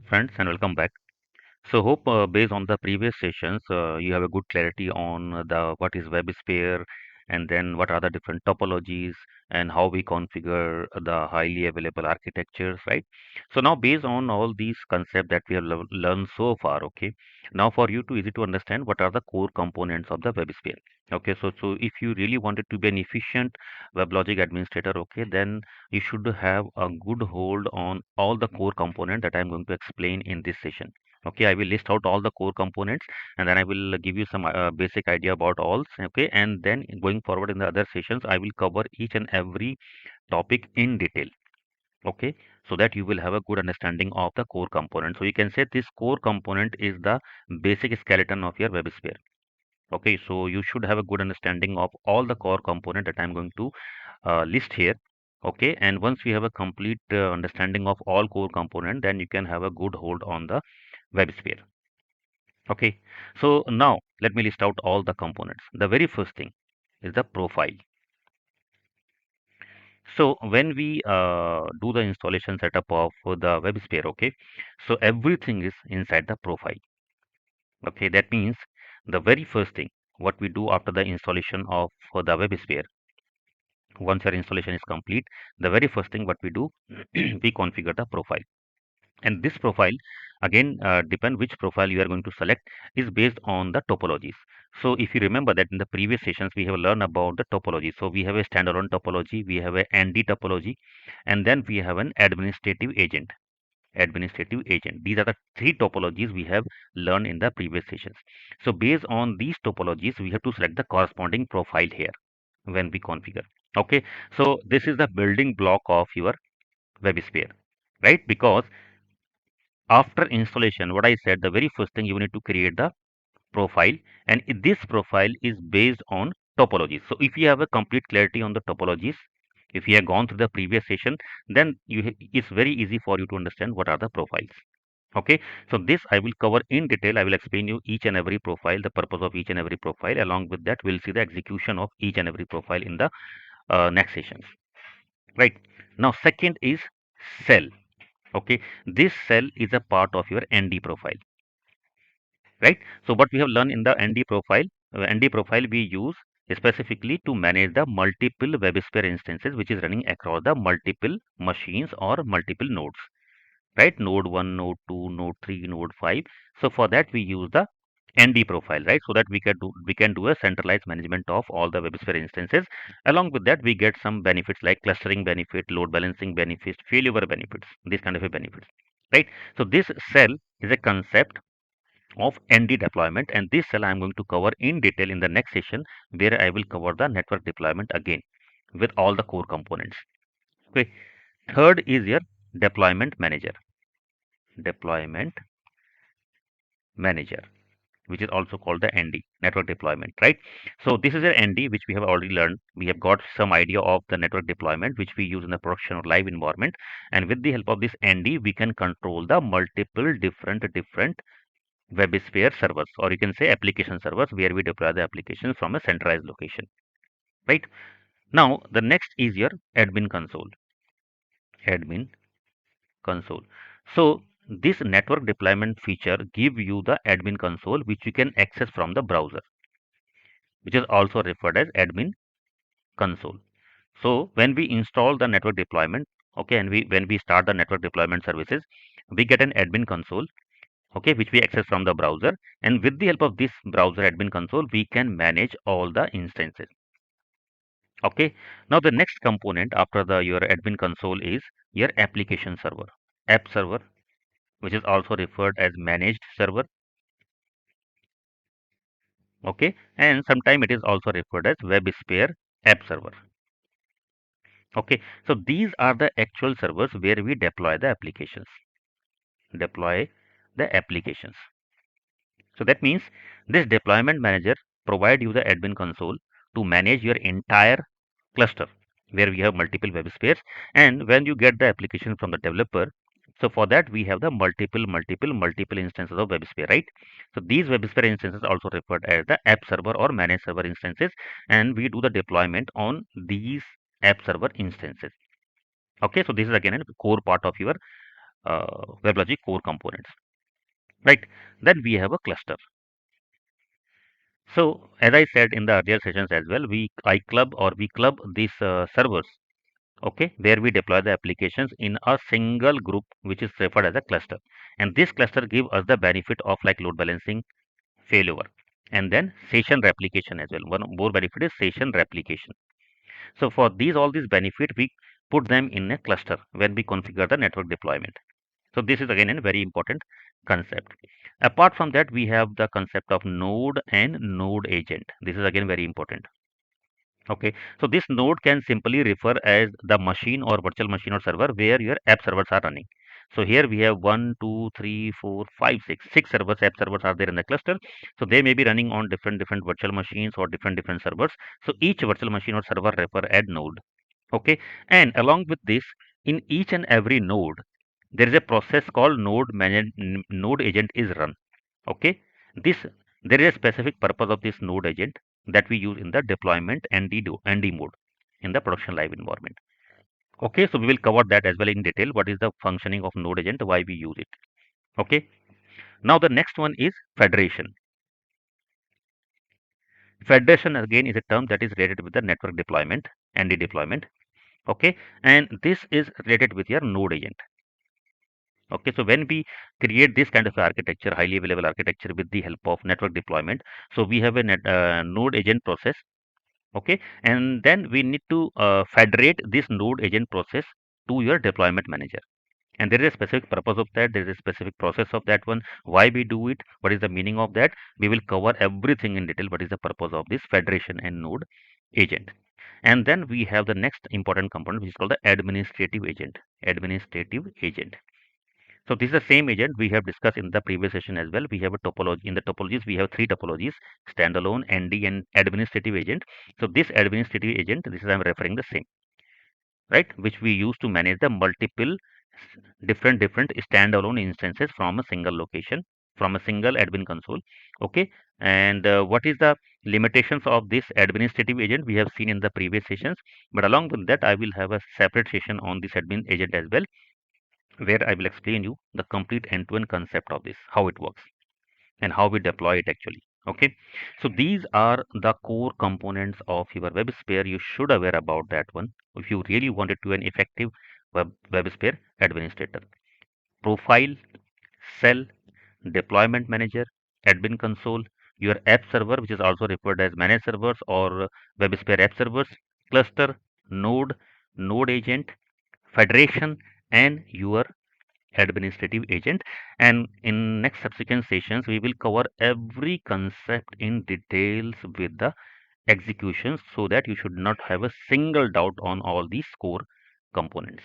Friends, and welcome back. So, hope based on the previous sessions, you have a good clarity on the what is WebSphere, and then what are the different topologies, and how we configure the highly available architectures, right? So now, based on all these concepts that we have learned so far, okay, now for you to easy to understand what are the core components of the WebSphere. Okay, so if you really wanted to be an efficient WebLogic administrator, okay, then you should have a good hold on all the core components that I'm going to explain in this session. Okay, I will list out all the core components, and then I will give you some basic idea about all. Okay, and then going forward in the other sessions, I will cover each and every topic in detail. Okay, so that you will have a good understanding of the core component. So you can say this core component is the basic skeleton of your WebSphere. Okay, so you should have a good understanding of all the core component that I'm going to list here. Okay, and once we have a complete understanding of all core component, then you can have a good hold on the WebSphere. Okay, so now let me list out all the components. The very first thing is the profile. So when we do the installation setup of the WebSphere, okay, so everything is inside the profile. Okay, that means the very first thing what we do after the installation of the WebSphere, once your installation is complete, the very first thing what we do, we configure the profile. And this profile again depend which profile you are going to select is based on the topologies. So if you remember that in the previous sessions we have learned about the topology. So we have a standalone topology, we have a ND topology, and then we have an administrative agent. Administrative agent, these are the three topologies we have learned in the previous sessions. So based on these topologies we have to select the corresponding profile here when we configure. Okay, so this is the building block of your WebSphere, right? Because after installation, what I said, the very first thing you need to create the profile, and this profile is based on topologies. So if you have a complete clarity on the topologies, if you have gone through the previous session, then it's very easy for you to understand what are the profiles. Okay, so this I will cover in detail. I will explain you each and every profile, the purpose of each and every profile. Along with that, we'll see the execution of each and every profile in the next sessions. Right, now second is cell. Okay, this cell is a part of your ND profile, right? So what we have learned in the ND profile we use specifically to manage the multiple WebSphere instances which is running across the multiple machines or multiple nodes, right? Node 1, node 2, node 3, node 5. So for that we use the ND profile, right? So that we can do a centralized management of all the WebSphere instances. Along with that, we get some benefits like clustering benefit, load balancing benefits, failover benefits, these kind of a benefits, right? So this cell is a concept of ND deployment, and this cell I am going to cover in detail in the next session where I will cover the network deployment again with all the core components. Okay. Third is your deployment manager. Deployment manager, which is also called the ND, network deployment, right? So this is an ND which we have already learned. We have got some idea of the network deployment which we use in the production or live environment, and with the help of this ND we can control the multiple different WebSphere servers, or you can say application servers, where we deploy the applications from a centralized location, right? Now, the next is your admin console. Admin console. So, this network deployment feature give you the admin console, which you can access from the browser, which is also referred as admin console. So, when we install the network deployment, okay, and when we start the network deployment services, we get an admin console, okay, which we access from the browser, and with the help of this browser admin console we can manage all the instances. Okay, now the next component after the your admin console is your application server, app server, which is also referred as managed server. Okay, and sometime it is also referred as WebSphere app server. Okay, so these are the actual servers where we deploy the applications. So that means this deployment manager provide you the admin console to manage your entire cluster where we have multiple web spheres. And when you get the application from the developer, so for that we have the multiple instances of WebSphere, right? So these WebSphere instances also referred as the app server or managed server instances, and we do the deployment on these app server instances. Okay, so this is again a core part of your WebLogic core components, right? Then we have a cluster. So as I said in the earlier sessions as well, we club these servers, okay, where we deploy the applications in a single group, which is referred as a cluster. And this cluster give us the benefit of like load balancing, failover, and then session replication as well. One more benefit is session replication. So for all these benefit, we put them in a cluster when we configure the network deployment. So this is again a very important concept. Apart from that, we have the concept of node and node agent. This is again very important. Okay, so this node can simply refer as the machine or virtual machine or server where your app servers are running. So here we have one, two, three, four, five, six servers, app servers are there in the cluster. So they may be running on different virtual machines or different servers. So each virtual machine or server refer as node. Okay, and along with this, in each and every node, there is a process called node agent is run. Okay, this there is a specific purpose of this node agent that we use in the deployment ND mode in the production live environment. Okay, so we will cover that as well in detail. What is the functioning of node agent, why we use it. Okay, now the next one is federation. Federation again is a term that is related with the network deployment, ND deployment. Okay, and this is related with your node agent. Okay, so when we create this kind of architecture, highly available architecture with the help of network deployment, so we have a node agent process. Okay, and then we need to federate this node agent process to your deployment manager. And there is a specific purpose of that. There is a specific process of that one. Why we do it? What is the meaning of that? We will cover everything in detail. What is the purpose of this federation and node agent? And then we have the next important component, which is called the administrative agent. Administrative agent. So this is the same agent we have discussed in the previous session as well. We have a topology. In the topologies, we have three topologies: standalone, ND, and administrative agent. So this administrative agent, this is I'm referring the same, right? Which we use to manage the multiple different standalone instances from a single location, from a single admin console. Okay. And what is the limitations of this administrative agent we have seen in the previous sessions. But along with that, I will have a separate session on this admin agent as well, where I will explain you the complete end-to-end concept of this, how it works and how we deploy it actually. Okay, so these are the core components of your WebSphere. You should aware about that one if you really wanted to an effective WebSphere administrator. Profile, cell, deployment manager, admin console, your app server, which is also referred as managed servers or WebSphere app servers, cluster, node, node agent, federation, and your administrative agent. And in next subsequent sessions, we will cover every concept in details with the executions, so that you should not have a single doubt on all these core components.